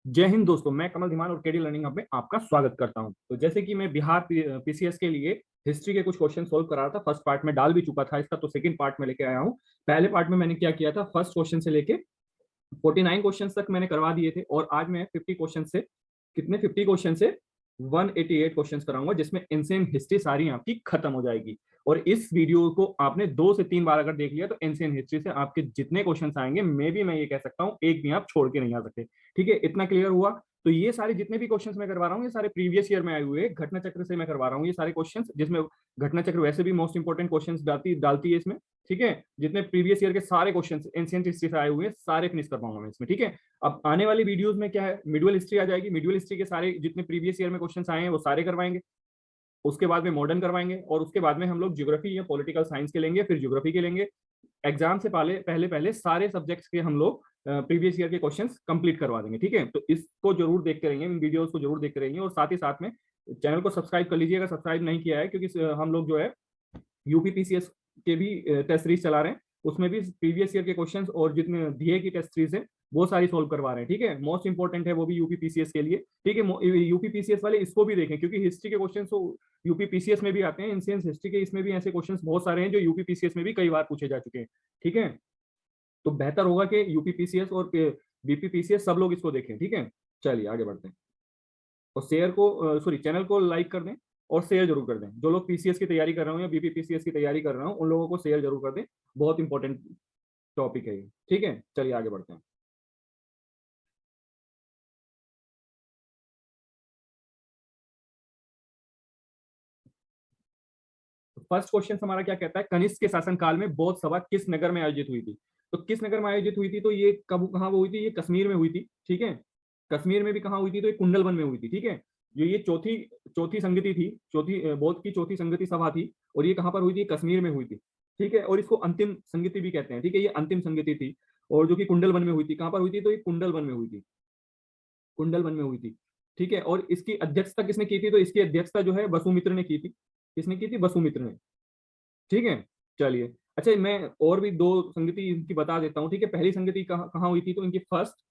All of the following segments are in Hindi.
जय हिंद दोस्तों, मैं कमल धीमान और केडी लर्निंग हब में आपका स्वागत करता हूं। तो जैसे कि मैं बिहार पीसीएस के लिए हिस्ट्री के कुछ क्वेश्चन सोल्व करा रहा था। फर्स्ट पार्ट में डाल भी चुका था इसका, तो सेकंड पार्ट में लेके आया हूं। पहले पार्ट में मैंने क्या किया था, फर्स्ट क्वेश्चन से लेके 49 क्वेश्चन तक मैंने करवा दिए थे, और आज मैं 50 क्वेश्चन से 188 क्वेश्चन कराऊंगा, जिसमें एंशिएंट हिस्ट्री सारी आपकी खत्म हो जाएगी। और इस वीडियो को आपने 2 से 3 बार अगर देख लिया तो एंशिएंट हिस्ट्री से आपके जितने क्वेश्चन आएंगे, मैं ये कह सकता हूँ एक भी आप छोड़ के नहीं आ सकते। ठीक है, इतना क्लियर हुआ। तो ये सारे जितने भी क्वेश्चंस मैं करवा रहा हूँ, ये सारे प्रीवियस ईयर में आए हुए घटना चक्र से मैं करवा रहा हूँ ये सारे क्वेश्चंस, जिसमें घटना चक्र वैसे भी मोस्ट इंपोर्टेंट क्वेश्चंस डालती है इसमें। ठीक है, जितने प्रीवियस ईयर के सारे क्वेश्चंस एंशिएंट हिस्ट्री से आए हुए हैं सारे फिनिश कर पाऊंगा मैं इसमें। ठीक है, अब आने वाली वीडियोस में क्या है, मिडुअल हिस्ट्री आ जाएगी। मिडुअल हिस्ट्री के सारे जितने प्रीवियस ईयर में क्वेश्चंस आए हैं वो सारे करवाएंगे। उसके बाद में मॉडर्न करवाएंगे, और उसके बाद में हम लोग ज्योग्राफी या पॉलिटिकल साइंस के लेंगे, फिर ज्योग्राफी के लेंगे। एग्जाम से पहले पहले पहले सारे सब्जेक्ट्स के हम लोग प्रीवियस ईयर के क्वेश्चंस कंप्लीट करवा देंगे। ठीक है, तो इसको जरूर देखते रहेंगे, इन वीडियोस को जरूर देखते रहेंगे, और साथ ही साथ में चैनल को सब्सक्राइब कर लीजिएगा, सब्सक्राइब नहीं किया है, क्योंकि हम लोग जो है यूपीपीसीएस के भी टेस्ट सीरीज चला रहे हैं। उसमें भी प्रीवियस ईयर के क्वेश्चंस और जितने दिए की टेस्ट सीरीज है वो सारी सोल्व करवा रहे हैं। ठीक है, मोस्ट इंपॉर्टेंट है वो भी यूपीपीसीएस के लिए। ठीक है, यूपीपीसीएस वाले इसको भी देखें, क्योंकि हिस्ट्री के क्वेश्चन तो यूपीपीसीएस में भी आते हैं। एंशिएंट हिस्ट्री के इसमें भी ऐसे क्वेश्चंस बहुत सारे हैं जो यूपीपीसीएस में भी कई बार पूछे जा चुके हैं। ठीक है, तो बेहतर होगा कि यूपीपीसीएस और बीपीपीसीएस सब लोग इसको देखें। ठीक है, चलिए आगे बढ़ते हैं। और शेयर को सॉरी चैनल को लाइक कर दें, और शेयर जरूर कर दें। जो लोग पीसीएस की तैयारी कर रहे हो या बीपीपीसीएस की तैयारी कर रहे हो, उन लोगों को शेयर जरूर कर दें। बहुत इंपॉर्टेंट टॉपिक है ये। ठीक है, चलिए आगे बढ़ते हैं। फर्स्ट क्वेश्चन हमारा क्या कहता है, कनिष्क के शासनकाल में बौद्ध सभा किस नगर में आयोजित हुई थी? तो किस नगर में आयोजित हुई थी, तो ये कब कहाँ वो हुई थी, ये कश्मीर में हुई थी। ठीक है, कश्मीर में भी कहाँ हुई थी, तो ये कुंडलवन में हुई थी। ठीक है, जो ये चौथी चौथी संगति थी, बौद्ध की चौथी संगति सभा थी, और ये कहाँ पर हुई थी, कश्मीर में हुई थी। ठीक है, और इसको अंतिम संगति भी कहते हैं। ठीक है, ये अंतिम संगति थी, और जो कि कुंडलवन में हुई थी। कहाँ पर हुई थी, तो ये कुंडलवन में हुई थी, कुंडलवन में हुई थी। ठीक है, और इसकी अध्यक्षता किसने की थी, तो इसकी अध्यक्षता जो है वसुमित्र ने की थी। किसने की थी, वसुमित्र ने। ठीक है, चलिए। अच्छा, मैं और भी 2 संगति इनकी बता देता हूँ। ठीक है, पहली संगति कहाँ कहाँ हुई थी, तो इनकी फर्स्ट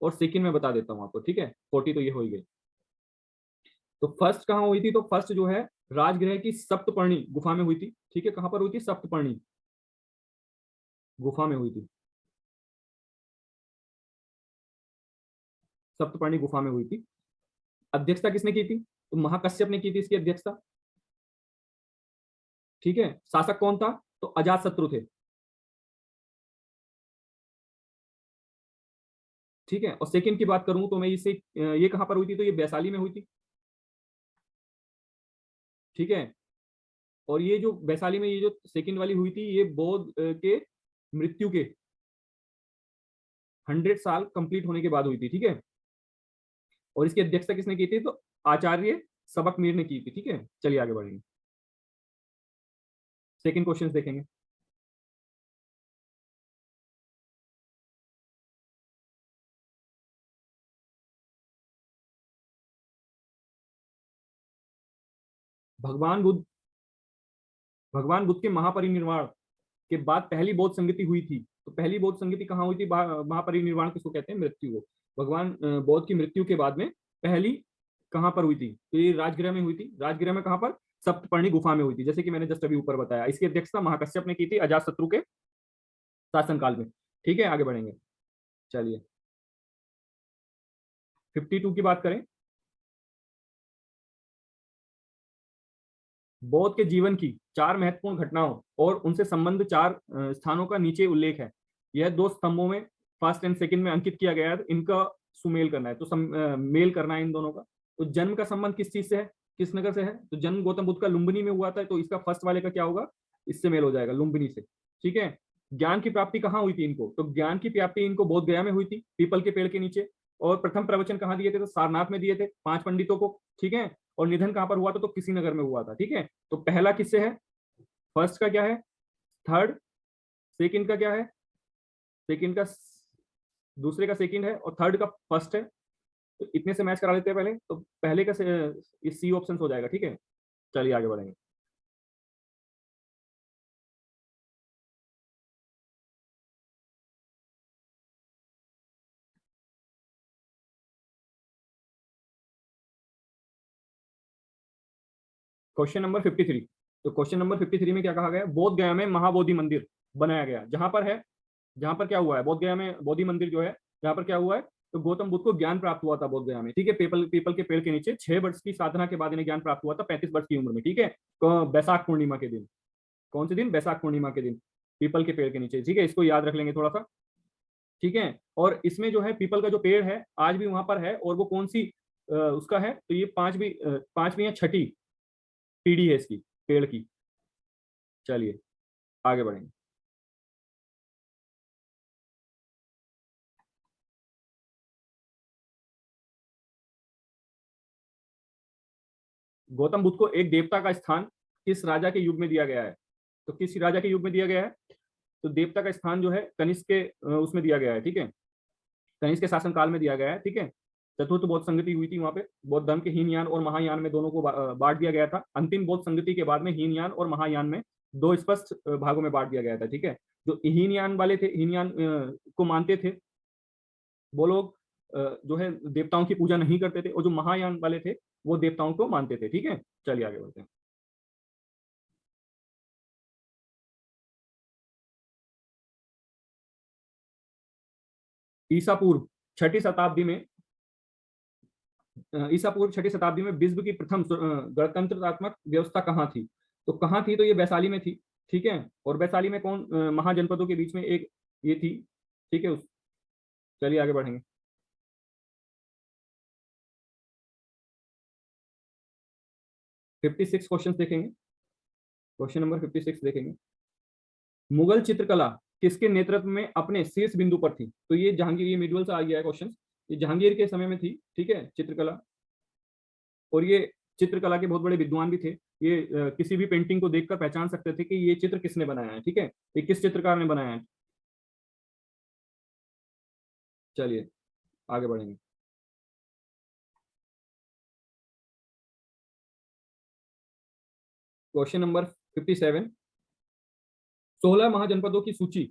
और सेकंड में बता देता हूँ आपको। ठीक है, 40 तो ये हो ही गई। तो फर्स्ट कहाँ हुई थी, तो फर्स्ट जो है राजगृह की सप्तपर्णी गुफा में हुई थी। ठीक है, कहाँ पर हुई थी, सप्तपर्णी गुफा में हुई थी। सप्तपर्णी गुफा में हुई थी। अध्यक्षता किसने की थी, तो महाकश्यप ने की थी इसकी अध्यक्षता। ठीक है, शासक कौन था, तो अजात शत्रु थे। ठीक है, और सेकंड की बात करूं तो मैं इसे ये कहां पर हुई थी, तो ये वैशाली में हुई थी। ठीक है, और ये जो वैशाली में ये जो सेकंड वाली हुई थी, ये बौद्ध के मृत्यु के 100 साल कंप्लीट होने के बाद हुई थी। ठीक है, और इसकी अध्यक्षता किसने की थी, तो आचार्य सबक मीर ने की थी। ठीक है, चलिए आगे बढ़ेंगे, सेकंड क्वेश्चन देखेंगे। भगवान बुद्ध भगवान बुद्ध के महापरिनिर्वाण के बाद पहली बौद्ध संगति हुई थी। तो पहली बौद्ध संगति कहाँ हुई थी, महापरिनिर्वाण किसको कहते हैं, मृत्यु को। भगवान बौद्ध की मृत्यु के बाद में पहली कहाँ पर हुई थी, तो ये राजगृह में हुई थी। राजगृह में कहाँ पर, सप्तपर्णी गुफा में हुई थी, जैसे कि मैंने जस्ट अभी ऊपर बताया। इसकी अध्यक्षता महाकश्यप ने की थी अजात शत्रु के शासनकाल में। ठीक है, आगे बढ़ेंगे, चलिए। 52 की बात करें, बौद्ध के जीवन की 4 महत्वपूर्ण घटनाओं और उनसे संबंध 4 स्थानों का नीचे उल्लेख है। यह 2 स्तंभों में फर्स्ट एंड सेकंड में अंकित किया गया है। इनका सुमेल करना है, तो मेल करना है इन दोनों का। तो जन्म का संबंध किस चीज से है, किस नगर से है, तो जन्म गौतम बुद्ध का लुम्बिनी में हुआ था, तो इसका फर्स्ट वाले का क्या होगा, इससे मेल हो जाएगा, लुम्बिनी से। ठीक है, ज्ञान की प्राप्ति कहाँ हुई थी इनको, तो ज्ञान की प्राप्ति इनको बोध गया में हुई थी, पीपल के पेड़ के नीचे। और प्रथम प्रवचन कहाँ दिए थे, तो सारनाथ में दिए थे 5 पंडितों को। ठीक है, और निधन कहाँ पर हुआ था, तो किसी नगर में हुआ था। ठीक है, तो पहला किससे है, फर्स्ट का क्या है, थर्ड, सेकंड का क्या है, सेकंड का दूसरे का सेकंड है, और थर्ड का फर्स्ट है। तो इतने से मैच करा लेते हैं पहले, तो पहले का ये सी ऑप्शन हो जाएगा। ठीक है, चलिए आगे बढ़ेंगे। Question number 53। तो क्वेश्चन नंबर 53 में क्या कहा गया, बोध गया में महाबोधि मंदिर बनाया गया, जहां पर है, जहां पर क्या हुआ है, बोध गया में बोधि मंदिर जो है, जहां पर क्या हुआ है, तो गौतम बुद्ध को ज्ञान प्राप्त हुआ था बोध गया में, ठीक है, पीपल पीपल के पेड़ के नीचे 6 वर्ष की साधना के बाद इन्हें ज्ञान प्राप्त हुआ था 35 वर्ष की उम्र में, ठीक है, बैसाख पूर्णिमा के दिन। कौन से दिन, बैसाख पूर्णिमा के दिन, पीपल के पेड़ के नीचे, ठीक है, इसको याद रख लेंगे थोड़ा सा, ठीक है। और इसमें जो है पीपल का जो पेड़ है आज भी वहां पर है, और वो कौन सी उसका है, तो ये पांचवी या छठी पीढ़ी है इसकी, पेड़ की। चलिए आगे बढ़ेंगे। गौतम बुद्ध को एक देवता का स्थान किस राजा के युग में दिया गया है, तो किस राजा के युग में दिया गया है, तो देवता का स्थान जो है कनिष्क के उसमें दिया गया है, ठीक है, कनिष्क के शासन काल में दिया गया है, ठीक है। चतुर्थ बौद्ध संगति हुई थी वहां पे, बौद्ध धर्म के हीनयान और महायान में दोनों को बांट दिया गया था। अंतिम बौद्ध संगति के बाद में हीनयान और महायान में दो स्पष्ट भागों में बांट दिया गया था, ठीक है। जो हीनयान वाले थे, हीनयान को मानते थे वो लोग जो है देवताओं की पूजा नहीं करते थे, और जो महायान वाले थे वो देवताओं को मानते थे, ठीक है। चलिए आगे बढ़ते हैं। ईसा पूर्व छठी शताब्दी में ईसा पूर्व छठी शताब्दी में विश्व की प्रथम गणतंत्रात्मक व्यवस्था कहाँ थी, तो कहाँ थी, तो ये वैशाली में थी, ठीक है। और वैशाली में कौन महाजनपदों के बीच में एक ये थी, ठीक है। उस चलिए आगे बढ़ेंगे। 56 क्वेश्चन देखेंगे, क्वेश्चन नंबर 56 देखेंगे। मुगल चित्रकला किसके नेतृत्व में अपने शीर्ष बिंदु पर थी, तो ये जहांगीर, ये मिडल से आ गया है क्वेश्चन, ये जहांगीर के समय में थी, ठीक है, चित्रकला। और ये चित्रकला के बहुत बड़े विद्वान भी थे, ये किसी भी पेंटिंग को देखकर पहचान सकते थे कि ये चित्र किसने बनाया है, ठीक है, ये किस चित्रकार ने बनाया है। चलिए आगे बढ़ेंगे। Question number 57। 16 महाजनपदों की सूची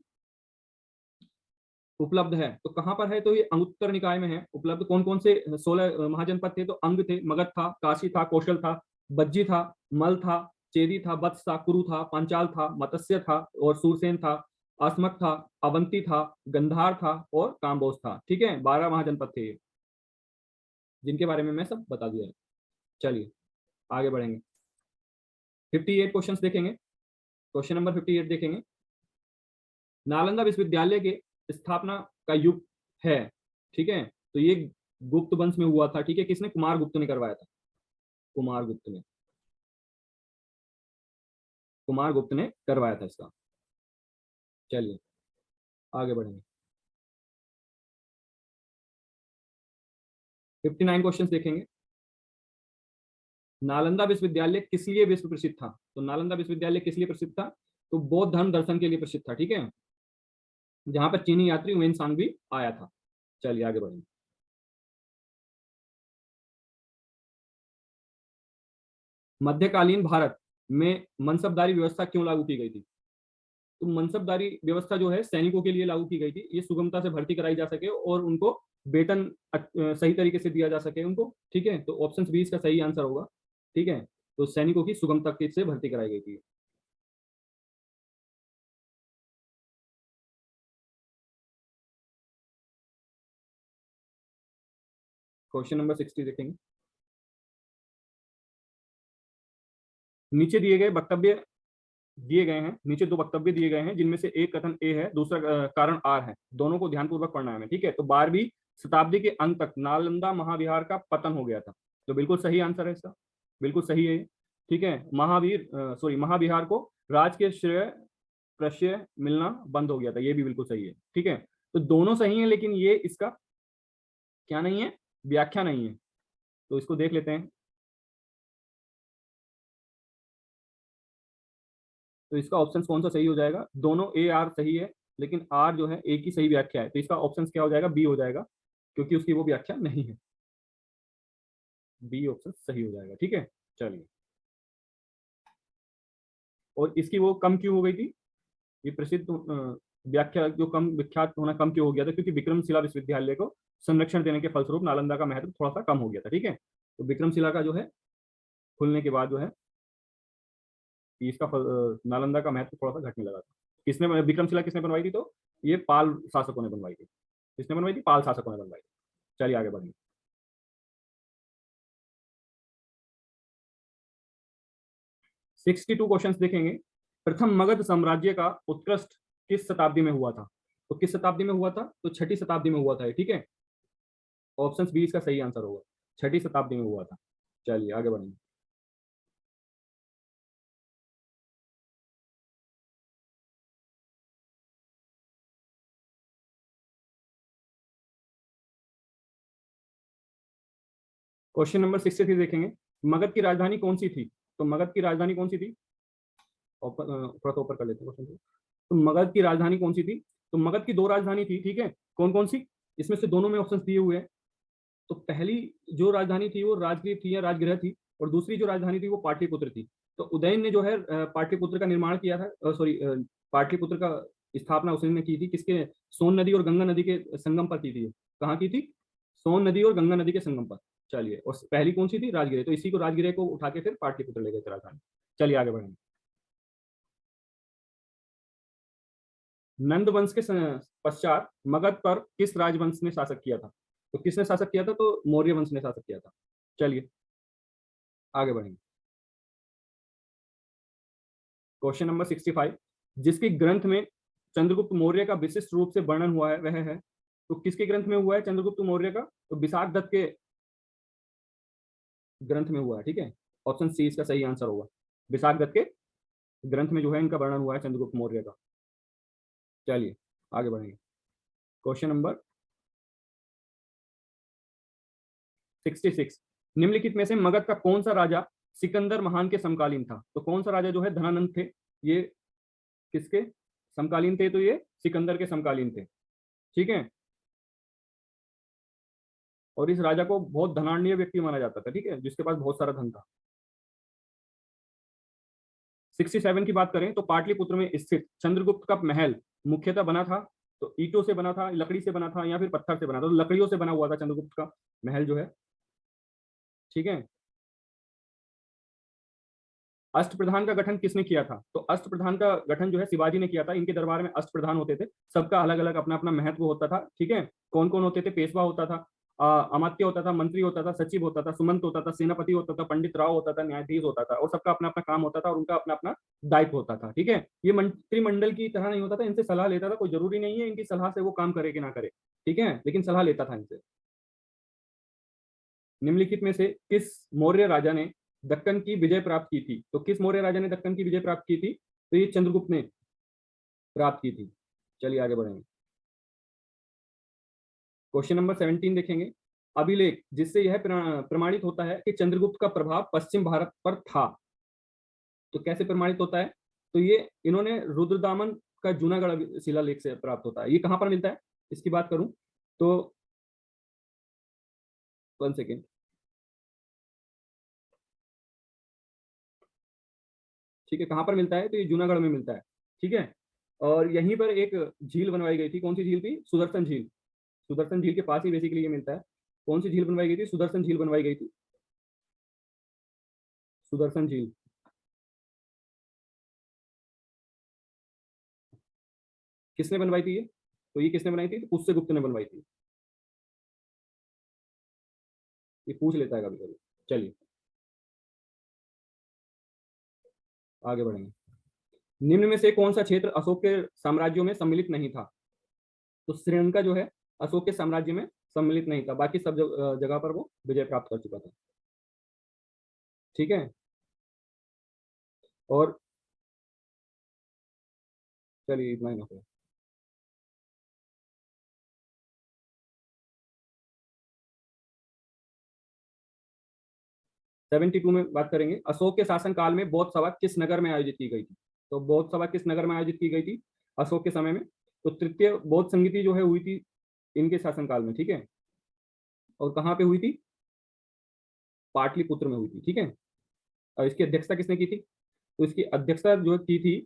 उपलब्ध है, तो कहां पर है, तो ये अंगुत्तर निकाय में है उपलब्ध। कौन कौन से 16 महाजनपद थे, तो अंग थे, मगध था, काशी था, कौशल था, बज्जी था, मल था, चेदी था, वत्स था, कुरु था, पांचाल था, मत्स्य था, और सूरसेन था, अस्मक था, अवंती था, गंधार था, और काम्बोज था, ठीक है। 12 महाजनपद थे ये, जिनके बारे में मैं सब बता दिया है। चलिए आगे बढ़ेंगे। 58 क्वेश्चन देखेंगे, क्वेश्चन नंबर 58 देखेंगे। नालंदा विश्वविद्यालय के स्थापना का युग है, ठीक है, तो ये गुप्त वंश में हुआ था, ठीक है, किसने, कुमार गुप्त ने करवाया था, कुमार गुप्त ने, कुमार गुप्त ने करवाया था इसका। चलिए आगे बढ़ेंगे। 59 क्वेश्चन देखेंगे। नालंदा विश्वविद्यालय किस लिए विश्व प्रसिद्ध था, तो नालंदा विश्वविद्यालय किस लिए प्रसिद्ध था, तो बौद्ध धर्म दर्शन के लिए प्रसिद्ध था, ठीक है, जहां पर चीनी यात्री हुएन सांग भी आया था। चलिए आगे बढ़ेंगे। मध्यकालीन भारत में मनसबदारी व्यवस्था क्यों लागू की गई थी, तो मनसबदारी व्यवस्था जो है सैनिकों के लिए लागू की गई थी, ये सुगमता से भर्ती कराई जा सके और उनको वेतन सही तरीके से दिया जा सके उनको, ठीक है। तो ऑप्शन बी इसका सही आंसर होगा, ठीक है। तो सैनिकों की सुगमता से भर्ती कराई गई थी। क्वेश्चन नंबर 60 देखेंगे। नीचे दिए गए वक्तव्य दिए गए हैं, नीचे दो वक्तव्य दिए गए हैं, जिनमें से एक कथन ए है, दूसरा कारण आर है, दोनों को ध्यानपूर्वक पढ़ना है हमें, ठीक है। तो 12वीं शताब्दी के अंत तक नालंदा महाविहार का पतन हो गया था, तो बिल्कुल सही आंसर है इसका, बिल्कुल सही है, ठीक है। महाविहार को राज के श्रेय प्रश्रय मिलना बंद हो गया था, ये भी बिल्कुल सही है, ठीक है। तो दोनों सही है, लेकिन ये इसका क्या नहीं है, व्याख्या नहीं है, तो इसको देख लेते हैं। तो इसका ऑप्शन कौन सा सही हो जाएगा, दोनों ए आर सही है, लेकिन आर जो है ए की सही व्याख्या है, तो इसका ऑप्शन क्या हो जाएगा, बी हो जाएगा, क्योंकि उसकी वो व्याख्या नहीं है। बी ऑप्शन सही हो जाएगा, ठीक है। चलिए, और इसकी वो कम क्यों हो गई थी, ये प्रसिद्ध व्याख्या जो कम विख्यात होना कम क्यों हो गया था, क्योंकि विक्रमशिला विश्वविद्यालय को संरक्षण देने के फलस्वरूप नालंदा का महत्व थोड़ा सा कम हो गया था, ठीक है। तो विक्रमशिला का जो है खुलने के बाद जो है कि इसका नालंदा का महत्व थोड़ा सा घटने लगा था। किसने विक्रमशिला किसने बनवाई थी? तो ये पाल शासकों ने बनवाई थी। किसने बनवाई थी? पाल शासकों ने बनवाई थी। चलिए आगे बढ़ेंगे। 62 क्वेश्चन देखेंगे। प्रथम मगध साम्राज्य का उत्कृष्ट किस शताब्दी में हुआ था? तो किस शताब्दी में हुआ था? तो छठी शताब्दी में हुआ था, ठीक है। ऑप्शन बी इसका सही आंसर होगा, छठी शताब्दी में हुआ था। चलिए आगे बढ़ेंगे। क्वेश्चन नंबर 63 देखेंगे। मगध की राजधानी कौन सी थी? तो मगध की राजधानी कौन सी थी? थोड़ा सा ऊपर कर लेते हैं क्वेश्चन को। तो मगध की राजधानी कौन सी थी? तो मगध की दो राजधानी थी, ठीक है। कौन कौन सी? इसमें से दोनों में ऑप्शन दिए हुए हैं। तो पहली जो राजधानी थी वो राजगृह थी या राजगृह थी, और दूसरी जो राजधानी थी वो पाटलिपुत्र थी। तो उदयन ने जो है पाटलिपुत्र का निर्माण किया था, सॉरी, पाटलिपुत्र का स्थापना उसने ने की थी। किसके? सोन नदी और गंगा नदी के संगम पर की थी। कहाँ की थी? सोन नदी और गंगा नदी के संगम पर। चलिए, और पहली कौन सी थी? राजगृह। तो इसी को राजगृह को उठा के फिर पाटलिपुत्र ले गए थे राजधानी। चलिए आगे बढ़ेंगे। नंद वंश के पश्चात मगध पर किस राजवंश ने शासक किया था? तो किसने शासक किया था? तो मौर्य वंश ने शासक किया था। चलिए आगे बढ़ेंगे। Question number 65। जिसके ग्रंथ में चंद्रगुप्त मौर्य का विशिष्ट रूप से वर्णन हुआ है वह है? तो किसके ग्रंथ में हुआ है चंद्रगुप्त मौर्य का? तो विशाख दत्त के ग्रंथ में हुआ है, ठीक है। ऑप्शन सी इसका सही आंसर होगा। विशाख दत्त के ग्रंथ में जो है इनका वर्णन हुआ है चंद्रगुप्त मौर्य का। चलिए आगे बढ़ेंगे। Question number 66। निम्नलिखित में से मगध का कौन सा राजा सिकंदर महान के समकालीन था? तो कौन सा राजा जो है धनानंद थे, ये किसके समकालीन थे? तो ये सिकंदर के समकालीन थे, ठीक है। और इस राजा को बहुत धनाढ़ व्यक्ति माना जाता था, ठीक है, जिसके पास बहुत सारा धन था। 67 की बात करें तो पाटलिपुत्र में स्थित चंद्रगुप्त का महल मुख्यतः बना था, तो ईंटों से बना था, लकड़ी से बना था, या फिर पत्थर से बना था? तो लकड़ियों से बना हुआ था चंद्रगुप्त का महल जो है, ठीक है। अष्टप्रधान का गठन किसने किया था? तो अष्टप्रधान का गठन जो है शिवाजी ने किया था। इनके दरबार में अष्टप्रधान होते थे, सबका अलग अलग अपना अपना महत्व होता था, ठीक है। कौन कौन होते थे? पेशवा होता था, अमात्य होता था, मंत्री होता था, सचिव होता था, सुमंत होता था, सेनापति होता था, पंडित राव होता था, न्यायाधीश होता था, और सबका अपना अपना काम होता था और उनका अपना अपना दायित्व होता था, ठीक है। ये मंत्रिमंडल की तरह नहीं होता था, इनसे सलाह लेता था। कोई जरूरी नहीं है इनकी सलाह से वो काम करे कि ना करे, ठीक है, लेकिन सलाह लेता था इनसे। निम्नलिखित में से किस मौर्य राजा ने दक्कन की विजय प्राप्त की थी? तो किस मौर्य राजा ने दक्कन की विजय प्राप्त की थी? तो ये चंद्रगुप्त ने प्राप्त की थी। चलिए आगे बढ़ेंगे। क्वेश्चन नंबर 17 देखेंगे। अभिलेख जिससे यह प्रमाणित होता है कि चंद्रगुप्त का प्रभाव पश्चिम भारत पर था, तो कैसे प्रमाणित होता है? तो ये इन्होंने रुद्रदामन का जूनागढ़ शिलालेख से प्राप्त होता है। ये कहां पर मिलता है इसकी बात करूं तो, 1 सेकेंड, ठीक है, कहां पर मिलता है? तो ये जूनागढ़ में मिलता है, ठीक है। और यहीं पर एक झील बनवाई गई थी। कौन सी झील थी? सुदर्शन झील। सुदर्शन झील के पास ही बेसिकली ये मिलता है। कौन सी झील बनवाई गई थी? सुदर्शन झील बनवाई गई थी। सुदर्शन झील किसने बनवाई थी ये? तो ये किसने बनाई थी? तो पुष्य गुप्त ने बनवाई थी। ये पूछ लेता है कभी कभी। चलिए आगे बढ़ेंगे। निम्न में से कौन सा क्षेत्र अशोक के साम्राज्यों में सम्मिलित नहीं था? तो श्रीलंका जो है अशोक के साम्राज्य में सम्मिलित नहीं था, बाकी सब जगह पर वो विजय प्राप्त कर चुका था, ठीक है। और चलिए इतना ही ना। 72 में बात करेंगे। अशोक के शासन काल में बौद्ध सभा किस नगर में आयोजित की गई थी? तो बौद्ध सभा किस नगर में आयोजित की गई थी अशोक के समय में? तो तृतीय बौद्ध संगीति जो है हुई थी इनके शासनकाल में, ठीक है। और कहाँ पे हुई थी? पाटलिपुत्र में हुई थी, ठीक है। और इसकी अध्यक्षता किसने की थी? तो इसकी अध्यक्षता जो की थी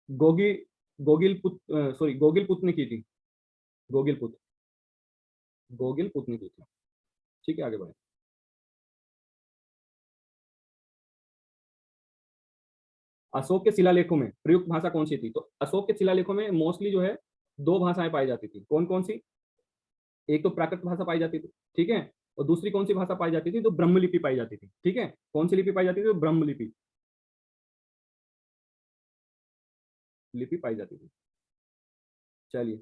गोगी गोगिल पुत्र ने की थी। गोगिल पुत्र, गोगिल पुत्र ने की थी, ठीक है। आगे बढ़े। अशोक के शिलालेखों में प्रयुक्त भाषा कौन सी थी? तो अशोक के शिलालेखों में मोस्टली जो है दो भाषाएं पाई जाती थी। कौन कौन सी? एक तो प्राकृत भाषा पाई जाती थी, ठीक है, और दूसरी कौन सी भाषा पाई जाती थी? तो ब्रह्मलिपि पाई जाती थी, ठीक है। कौन सी लिपि पाई जाती थी? तो ब्रह्मलिपि लिपि पाई जाती थी। चलिए,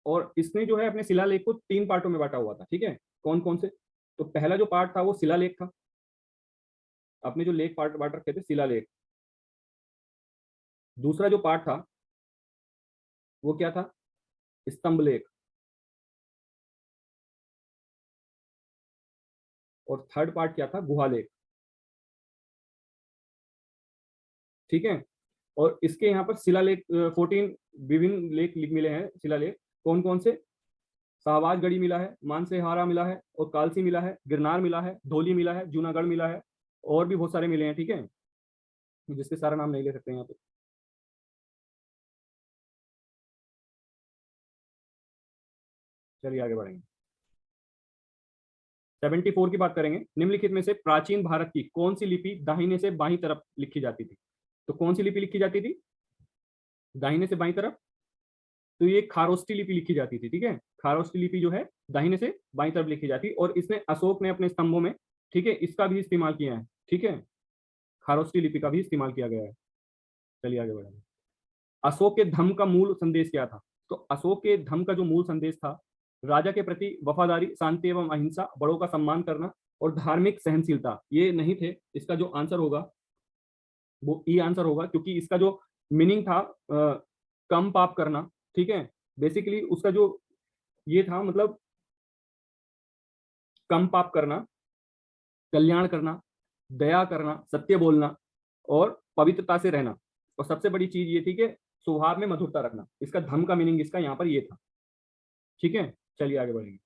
और इसने जो है अपने शिलालेख को तीन पार्टों में बांटा हुआ था, ठीक है। कौन कौन से? तो पहला जो पार्ट था वो शिलालेख था, अपने जो लेख पार्ट बांट रखे थे शिलालेख। दूसरा जो पार्ट था वो क्या था? स्तंभ लेख। और थर्ड पार्ट क्या था? गुहालेख, ठीक है। और इसके यहाँ पर शिलालेख 14 विभिन्न लेख मिले हैं शिलालेख। कौन कौन से? शाहबाज गढ़ी मिला है, मानसेहारा मिला है, और कालसी मिला है, गिरनार मिला है, धौली मिला है, जूनागढ़ मिला है, और भी बहुत सारे मिले हैं, ठीक है, जिसके सारा नाम नहीं ले सकते यहाँ पे। चलिए आगे बढ़ेंगे। 74 की बात करेंगे। निम्नलिखित में से प्राचीन भारत की कौन सी लिपि दाहिने से बाईं तरफ लिखी जाती थी? तो कौन सी लिपि लिखी जाती थी दाहिने से बाईं तरफ? तो ये खारोष्ठी लिपि लिखी जाती थी, ठीक है। खारोष्ठी लिपि जो है दाहिने से बाईं तरफ लिखी जाती, और इसने अशोक ने अपने स्तंभों में, ठीक है, इसका भी इस्तेमाल किया है, ठीक है, खारोष्ठी लिपि का भी इस्तेमाल किया गया है। चलिए आगे बढ़ेंगे। अशोक के धम्म का मूल संदेश क्या था? तो अशोक के धम्म का जो मूल संदेश था, राजा के प्रति वफादारी, शांति एवं अहिंसा, बड़ों का सम्मान करना, और धार्मिक सहनशीलता। ये नहीं थे, इसका जो आंसर होगा वो ई आंसर होगा, क्योंकि इसका जो मीनिंग था कम पाप करना, ठीक है। बेसिकली उसका जो ये था, मतलब कम पाप करना, कल्याण करना, दया करना, सत्य बोलना, और पवित्रता से रहना, और सबसे बड़ी चीज ये थी कि स्वभाव में मधुरता रखना। इसका धम्म का मीनिंग इसका यहाँ पर ये था, ठीक है। चलिए आगे बढ़ेंगे।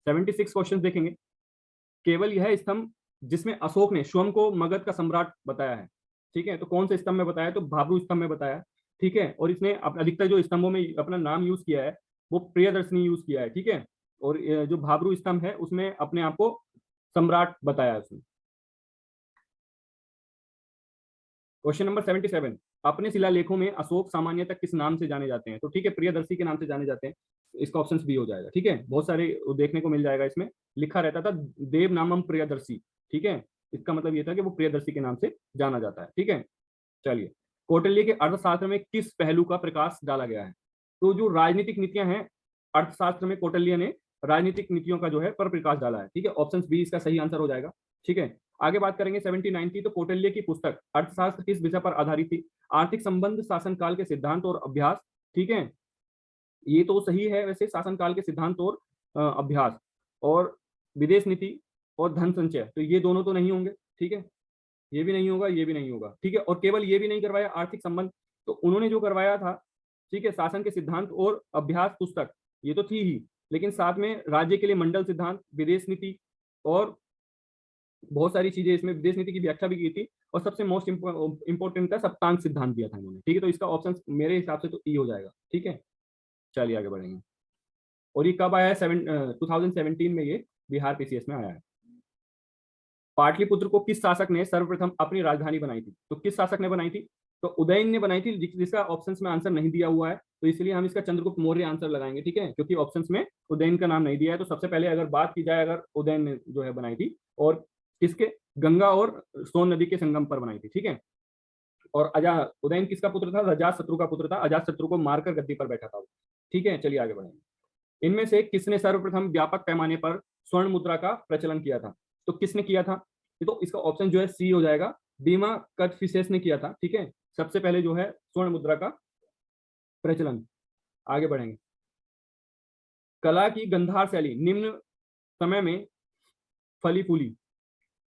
76 क्वेश्चन देखेंगे। केवल यह स्तंभ जिसमें अशोक ने स्वयं को मगध का सम्राट बताया है, ठीक है, तो कौन से स्तंभ में बताया? तो भाब्रू स्तंभ में बताया, ठीक है। और इसने अधिकतर जो स्तंभों में अपना नाम यूज किया है वो प्रियदर्शनी यूज किया है, ठीक है। और जो भाब्रू स्तंभ है उसमें अपने आप को सम्राट बताया है उसने। Question number 77। अपने शिलालेखों में अशोक सामान्यतः किस नाम से जाने जाते हैं? तो ठीक है, प्रियदर्शी के नाम से जाने जाते हैं। इसका ऑप्शन बी हो जाएगा, ठीक है। बहुत सारे देखने को मिल जाएगा, इसमें लिखा रहता था देव नामम प्रियदर्शी, ठीक है। इसका मतलब ये था कि वो प्रियदर्शी के नाम से जाना जाता है, ठीक है। चलिए, कौटिल्य के अर्थशास्त्र में किस पहलू का प्रकाश डाला गया है? तो जो राजनीतिक नीतियां हैं, अर्थशास्त्र में कौटिल्य ने राजनीतिक नीतियों का जो है पर प्रकाश डाला है, ठीक है। ऑप्शन बी इसका सही आंसर हो जाएगा, ठीक है। आगे बात करेंगे 79 की। तो कौटिल्य की पुस्तक अर्थशास्त्र किस विषय पर आधारित थी? आर्थिक संबंध, शासनकाल के सिद्धांत और अभ्यास, ठीक है। ये तो सही है वैसे, शासनकाल के सिद्धांत और अभ्यास, और विदेश नीति और धन संचय, तो ये दोनों तो नहीं होंगे, ठीक है। ये भी नहीं होगा, ये भी नहीं होगा, ठीक है। और केवल ये भी नहीं करवाया आर्थिक संबंध, तो उन्होंने जो करवाया था, ठीक है, शासन के सिद्धांत और अभ्यास पुस्तक, ये तो थी ही, लेकिन साथ में राज्य के लिए मंडल सिद्धांत, विदेश नीति, और बहुत सारी चीजें इसमें विदेश नीति की व्याख्या भी की थी, और सबसे मोस्ट इंपॉर्टेंट था सप्तांग सिद्धांत दिया था इन्होंने, ठीक है। तो इसका ऑप्शन मेरे हिसाब से तो ई हो जाएगा, ठीक है। चलिए आगे बढ़ेंगे। और ये कब आया है? 2017 में ये बिहार पीसीएस में आया है। पाटलिपुत्र को किस शासक ने सर्वप्रथम अपनी राजधानी बनाई थी? तो किस शासक ने बनाई थी? तो उदयन ने बनाई थी, जिसका ऑप्शंस में आंसर नहीं दिया हुआ है, तो इसलिए हम इसका चंद्रगुप्त मौर्य आंसर लगाएंगे, ठीक है, क्योंकि ऑप्शंस में उदयन का नाम नहीं दिया है। तो सबसे पहले अगर बात की जाए, अगर उदयन ने जो है बनाई थी, और किसके? गंगा और सोन नदी के संगम पर बनाई थी, ठीक है। और उदयन किसका पुत्र था? अजात शत्रु का पुत्र था, अजात शत्रु को मारकर गद्दी पर बैठा था वो, ठीक है। चलिए आगे बढ़ेंगे। इनमें से किसने सर्वप्रथम व्यापक पैमाने पर स्वर्ण मुद्रा का प्रचलन किया था? तो किसने किया था? तो इसका ऑप्शन जो है सी हो जाएगा, बीमा कदफिसेस ने किया था, ठीक है, सबसे पहले जो है स्वर्ण मुद्रा का प्रचलन। आगे बढ़ेंगे। कला की गंधार शैली निम्न समय में फली फूली,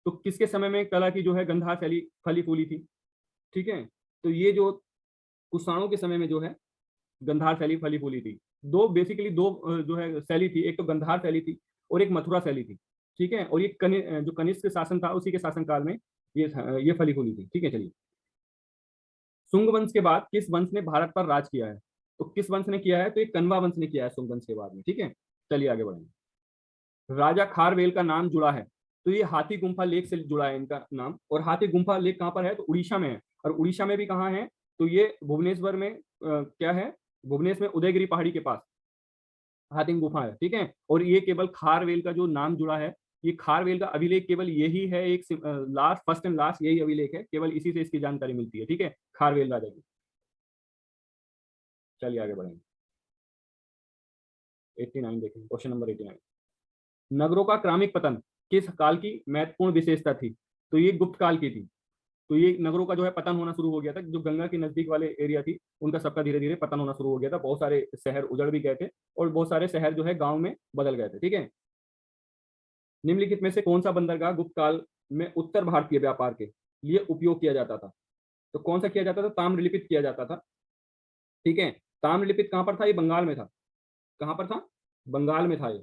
तो किसके समय में कला की जो है गंधार शैली फली फूली थी? ठीक है, तो ये जो कुषाणों के समय में जो है गंधार शैली फली फूली थी। दो बेसिकली दो जो है शैली थी, एक तो गंधार शैली थी और एक मथुरा शैली थी, ठीक है। और ये जो कनिष्क शासन था उसी के शासनकाल में ये फली फूली थी, ठीक है। चलिए, शुंग वंश के बाद किस वंश ने भारत पर राज किया है? तो किस वंश ने किया है? तो ये कन्वा वंश ने किया है शुंग वंश के बाद में। ठीक है, चलिए आगे बढ़ेंगे। राजा खारवेल का नाम जुड़ा है, तो ये हाथी गुम्फा लेक से जुड़ा है इनका नाम। और हाथी गुम्फा लेक कहाँ पर है? तो उड़ीसा में है। और उड़ीसा में भी कहाँ है? तो ये भुवनेश्वर में क्या है? भुवनेश्वर में उदयगिरी पहाड़ी के पास हाथी गुफा है। ठीक है, और ये केवल खारवेल का जो नाम जुड़ा है, ये खारवेल का अभिलेख केवल यही है, एक लास्ट, फर्स्ट एंड लास्ट यही अभिलेख है, केवल इसी से इसकी जानकारी मिलती है। ठीक है, खारवेल राजा की। चलिए आगे बढ़ेंगे। 89 देखेंगे, क्वेश्चन नंबर 89। नगरों का क्रमिक पतन किस काल की महत्वपूर्ण विशेषता थी? तो ये गुप्त काल की थी। तो ये नगरों का जो है पतन होना शुरू हो गया था, जो गंगा के नजदीक वाले एरिया थी उनका सबका धीरे धीरे पतन होना शुरू हो गया था। बहुत सारे शहर उजड़ भी गए थे और बहुत सारे शहर जो है गांव में बदल गए थे। ठीक है, निम्नलिखित में से कौन सा बंदरगाह गुप्त काल में उत्तर भारतीय व्यापार के लिए उपयोग किया जाता था? तो कौन सा किया जाता था? ताम्रलिपित किया जाता था। ठीक है, ताम्रलिपित कहां पर था? ये बंगाल में था। कहां पर था? बंगाल में था ये,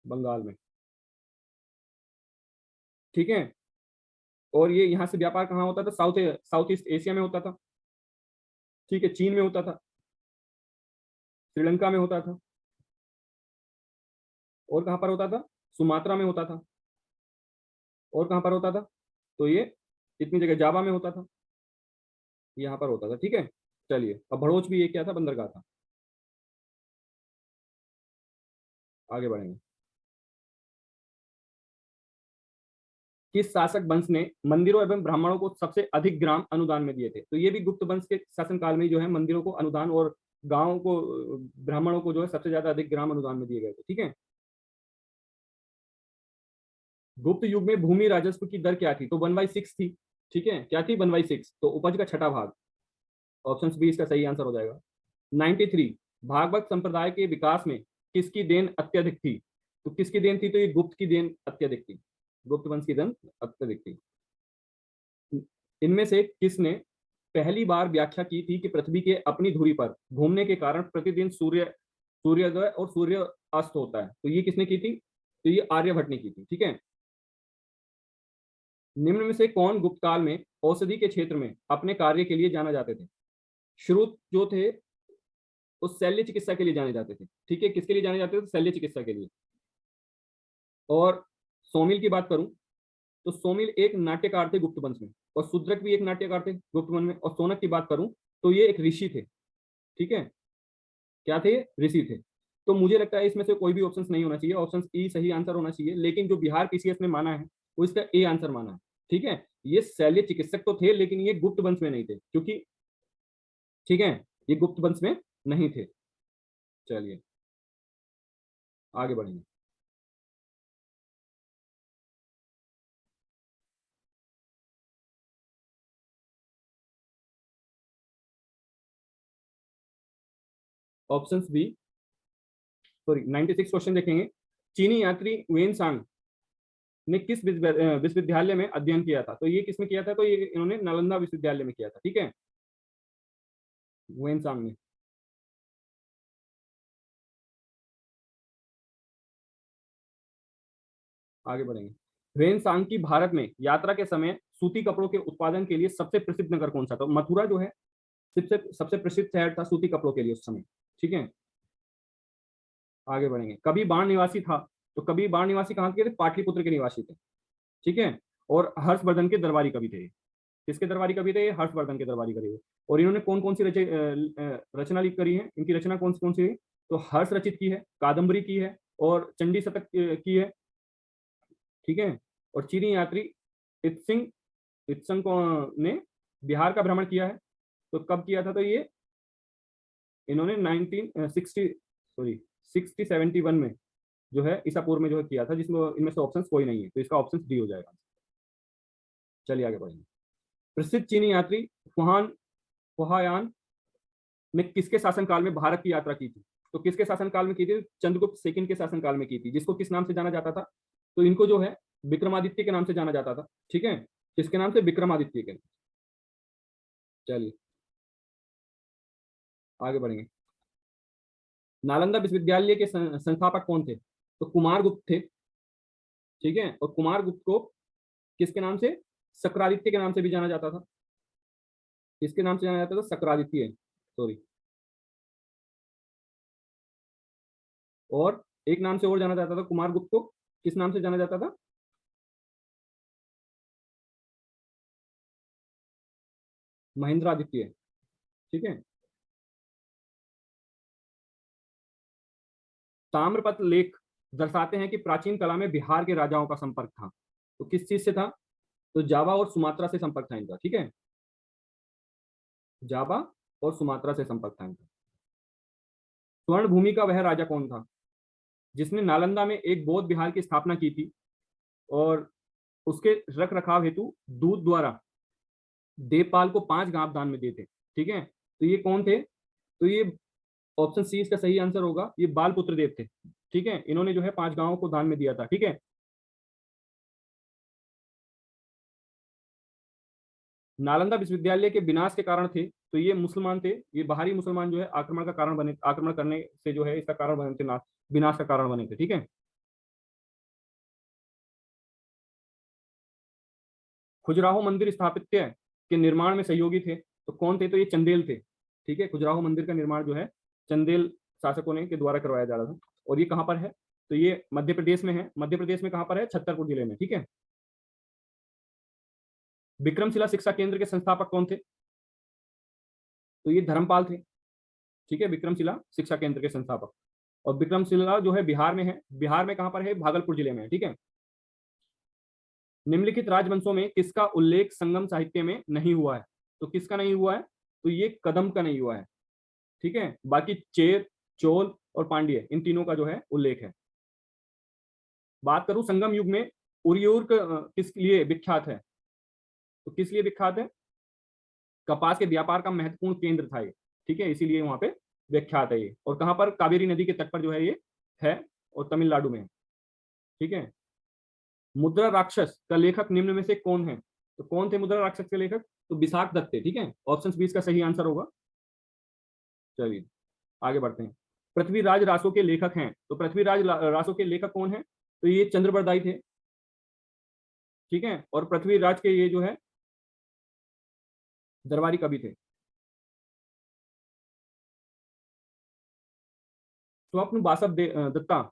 बंगाल में। ठीक है, और ये यहाँ से व्यापार कहाँ होता था? साउथ ईस्ट एशिया में होता था। ठीक है, चीन में होता था, श्रीलंका में होता था, और कहाँ पर होता था? सुमात्रा में होता था, और कहाँ पर होता था? तो ये इतनी जगह, जावा में होता था, यहाँ पर होता था। ठीक है, चलिए अब भड़ोच भी ये क्या था? बंदरगाह था। आगे बढ़ेंगे। किस शासक वंश ने मंदिरों एवं ब्राह्मणों को सबसे अधिक ग्राम अनुदान में दिए थे? तो ये भी गुप्त वंश के शासनकाल में जो है मंदिरों को अनुदान और गांवों को, ब्राह्मणों को जो है सबसे ज्यादा अधिक ग्राम अनुदान में दिए गए थे। ठीक है, गुप्त युग में भूमि राजस्व की दर क्या थी? तो 1/6 थी। ठीक है, क्या थी? 1/6, तो उपज का छठा भाग। ऑप्शन बी इसका सही आंसर हो जाएगा। 93, भागवत संप्रदाय के विकास में किसकी देन अत्यधिक थी? तो किसकी देन थी? तो ये गुप्त की देन अत्यधिक थी, गुप्त वंश की देन अत्यधिक थी। इनमें से किसने पहली बार व्याख्या की थी कि पृथ्वी के अपनी धुरी पर घूमने के कारण प्रतिदिन सूर्योदय और सूर्य अस्त होता है? तो ये किसने की थी? तो ये आर्यभट्ट ने की थी। ठीक है, निम्न में से कौन गुप्त काल में औषधि के क्षेत्र में अपने कार्य के लिए जाना जाते थे? श्रुत जो थे उस शल्य चिकित्सा के लिए जाने जाते थे। ठीक है, किसके लिए जाने जाते थे? शल्य चिकित्सा के लिए। और सोमिल की बात करूं तो सोमिल एक नाट्यकार थे गुप्त वंश में, और शूद्रक भी एक नाट्यकार थे गुप्त वंश में। और सोनक की बात करूं तो ये एक ऋषि थे। ठीक है, क्या थे? ऋषि थे। तो मुझे लगता है इसमें से कोई भी ऑप्शन नहीं होना चाहिए, ऑप्शन ई सही आंसर होना चाहिए, लेकिन जो बिहार पीसीएस ने माना है वो इसका ए आंसर माना है। ठीक है, ये शल्य चिकित्सक तो थे लेकिन ये गुप्त वंश में नहीं थे, क्योंकि ठीक है, ये गुप्त वंश में नहीं थे। चलिए आगे बढ़ेंगे। ऑप्शन बी, सॉरी 96 क्वेश्चन देखेंगे। चीनी यात्री वेन सांग ने किस विश्वविद्यालय में अध्ययन किया था? तो ये किसमें किया था? तो ये इन्होंने नालंदा विश्वविद्यालय में किया था। ठीक है, वेन सांग ने। आगे बढ़ेंगे। वेन सांग की भारत में यात्रा के समय सूती कपड़ों के उत्पादन के लिए सबसे प्रसिद्ध नगर कौन सा था? तो मथुरा जो है सबसे सबसे प्रसिद्ध शहर था सूती कपड़ों के लिए उस समय। ठीक है, आगे बढ़ेंगे। कभी बाण निवासी था, तो कभी बाण निवासी कहाँ के थे? पाटलिपुत्र के निवासी थे। ठीक है, और हर्षवर्धन के दरबारी कवि थे। किसके दरबारी कवि थे? हर्षवर्धन के दरबारी कवि थे। और इन्होंने कौन कौन सी रचना करी है? इनकी रचना कौन सी है? तो हर्ष रचित की है, कादम्बरी की है, और चंडी शतक की है। ठीक है, और चीनी यात्री इत्सिंग इत्संग को ने बिहार का भ्रमण किया है। तो कब किया था? तो ये इन्होंने 1960, सॉरी 60-71 में जो है ईसा पूर्व में जो है किया था, जिसमें इनमें से ऑप्शन कोई नहीं है, तो इसका ऑप्शन डी हो जाएगा। चलिए आगे बढ़ेंगे। प्रसिद्ध चीनी यात्री फुहान फुहायान ने किसके शासनकाल में भारत की यात्रा की थी? तो किसके शासनकाल में की थी? चंद्रगुप्त सेकंड के शासनकाल में की थी, जिसको किस नाम से जाना जाता था? तो इनको जो है विक्रमादित्य के नाम से जाना जाता था। ठीक है, किसके नाम से? विक्रमादित्य के। चलिए आगे बढ़ेंगे। नालंदा विश्वविद्यालय के संस्थापक कौन थे? तो कुमार गुप्त थे। ठीक है, और कुमार गुप्त को किसके नाम से? सक्रादित्य के नाम से भी जाना जाता था। किसके नाम से जाना जाता था? सक्रादित्य। सॉरी। और एक नाम से और जाना जाता था कुमार गुप्त को, किस नाम से जाना जाता था? महेंद्रादित्य। ठीक है। ताम्रपत्र लेख दर्शाते हैं कि प्राचीन कला में बिहार के राजाओं का संपर्क था। तो किस चीज से था? तो जावा और सुमात्रा से संपर्क था इनका। ठीक है, जावा और सुमात्रा से संपर्क था इनका। स्वर्ण भूमि का वह राजा कौन था जिसने नालंदा में एक बौद्ध विहार की स्थापना की थी और उसके रख रखाव हेतु दूत द्वारा देवपाल को 5 गांव दान में दिए थे? ठीक है, तो ये कौन थे? तो ये ऑप्शन सी इसका सही आंसर होगा, ये बाल पुत्र देव थे। ठीक है, इन्होंने जो है 5 गांवों को दान में दिया था। ठीक है। नालंदा विश्वविद्यालय के विनाश के कारण थे, तो ये मुसलमान थे, ये बाहरी मुसलमान जो है आक्रमण का कारण बने, आक्रमण करने से जो है इसका कारण बने थे, विनाश का कारण बने थे। ठीक है। खजुराहो मंदिर स्थापित्य के निर्माण में सहयोगी थे, तो कौन थे? तो ये चंदेल थे। ठीक है, खजुराहो मंदिर का निर्माण जो है चंदेल शासकों ने के द्वारा करवाया जा रहा था। और ये कहां पर है? तो ये मध्य प्रदेश में है। मध्य प्रदेश में कहां पर है? छतरपुर जिले में। ठीक है। विक्रमशिला शिक्षा केंद्र के संस्थापक कौन थे? तो ये धर्मपाल थे। ठीक है, विक्रमशिला शिक्षा केंद्र के संस्थापक। और विक्रमशिला जो है बिहार में है। बिहार में कहां पर है? भागलपुर जिले में है। ठीक है। निम्नलिखित राजवंशों में किसका उल्लेख संगम साहित्य में नहीं हुआ है? तो किसका नहीं हुआ है? तो ये कदम का नहीं हुआ है। ठीक है, बाकी चेर, चोल और पांड्य, इन तीनों का जो है उल्लेख है। बात करूं संगम युग में उरियूर किस लिए विख्यात है? तो किस लिए विख्यात है? कपास के व्यापार का महत्वपूर्ण केंद्र था ये। ठीक है, इसीलिए वहां पे विख्यात है ये। और कहां पर? कावेरी नदी के तट पर जो है ये है, और तमिलनाडु में है। ठीक है। मुद्रा राक्षस का लेखक निम्न में से कौन है? तो कौन थे मुद्रा राक्षस के लेखक? तो विशाख दत्त थे। ठीक है, ऑप्शन बी का सही आंसर होगा। चलिए आगे बढ़ते हैं। पृथ्वीराज रासो के लेखक हैं, तो पृथ्वीराज रासो के लेखक कौन है? तो ये चंद्रबरदाई थे। ठीक है, और पृथ्वीराज के ये जो है दरबारी कवि थे। स्वप्न बासव दत्ता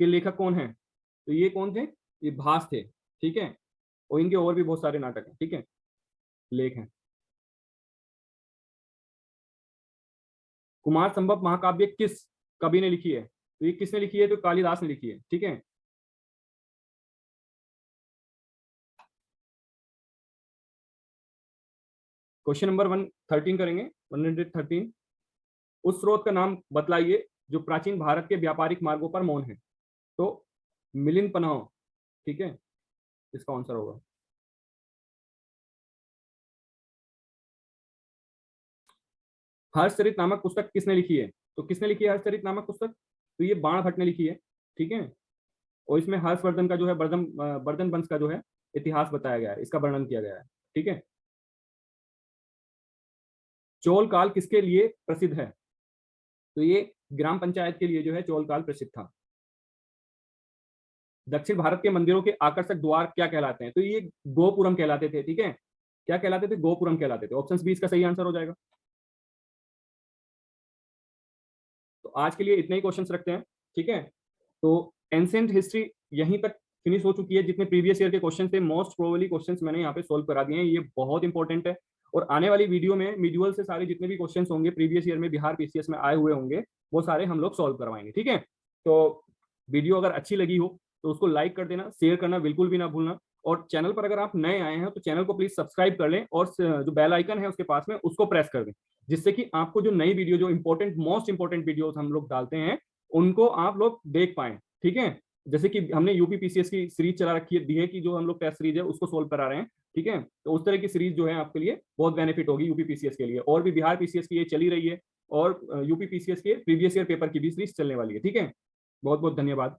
के लेखक कौन है? तो ये कौन थे? ये भास थे। ठीक है, और इनके और भी बहुत सारे नाटक हैं। ठीक है, लेख हैं। कुमार संभव महाकाव्य किस कवि ने लिखी है? तो ये किसने लिखी है? तो कालिदास ने लिखी है। ठीक है। क्वेश्चन नंबर 113 करेंगे, 113। उस स्रोत का नाम बतलाइए जो प्राचीन भारत के व्यापारिक मार्गों पर मौन है। तो मिलिंद पन्ह। ठीक है, इसका आंसर होगा। हर्षचरित नामक पुस्तक किसने लिखी है? तो किसने लिखी है हर्षचरित नामक पुस्तक? तो ये बाण भट्ट ने लिखी है। ठीक है, और इसमें हर्षवर्धन का जो है वर्धन वंश का जो है इतिहास बताया गया है, इसका वर्णन किया गया है। ठीक है। चोल काल किसके लिए प्रसिद्ध है? तो ये ग्राम पंचायत के लिए जो है चोल काल प्रसिद्ध था। दक्षिण भारत के मंदिरों के आकर्षक द्वार क्या कहलाते हैं? तो ये गोपुरम कहलाते थे। ठीक है, क्या कहलाते थे? गोपुरम कहलाते थे। ऑप्शन बी इसका सही आंसर हो जाएगा। तो आज के लिए इतने ही क्वेश्चंस रखते हैं। ठीक है, तो एंशिएंट हिस्ट्री यहीं तक फिनिश हो चुकी है। जितने प्रीवियस ईयर के क्वेश्चन थे, मोस्ट प्रोबेबली क्वेश्चंस मैंने यहाँ पे सोल्व करा दिए हैं। ये बहुत इंपॉर्टेंट है। और आने वाली वीडियो में मिड्यूल से सारे जितने भी क्वेश्चंस होंगे प्रीवियस ईयर में बिहार पीसीएस में आए हुए होंगे, वो सारे हम लोग सोल्व करवाएंगे। ठीक है, तो वीडियो अगर अच्छी लगी हो तो उसको लाइक कर देना, शेयर करना बिल्कुल भी ना भूलना। और चैनल पर अगर आप नए आए हैं तो चैनल को प्लीज सब्सक्राइब कर लें, और जो बेल आइकन है उसके पास में उसको प्रेस कर दें, जिससे कि आपको जो नई वीडियो, जो इंपॉर्टेंट मोस्ट इंपॉर्टेंट वीडियो हम लोग डालते हैं, उनको आप लोग देख पाए। ठीक है, जैसे कि हमने यूपी पीसीएस की सीरीज चला रखी है, डीए की जो हम लोग टेस्ट सीरीज है उसको सोल्व करा रहे हैं। ठीक है, तो उस तरह की सीरीज जो है आपके लिए बहुत बेनिफिट होगी यूपी पीसीएस के लिए। और भी बिहार पीसीएस की ये चली रही है, और यूपी पीसीएस के प्रीवियस ईयर पेपर की भी सीरीज चलने वाली है। ठीक है, बहुत बहुत धन्यवाद।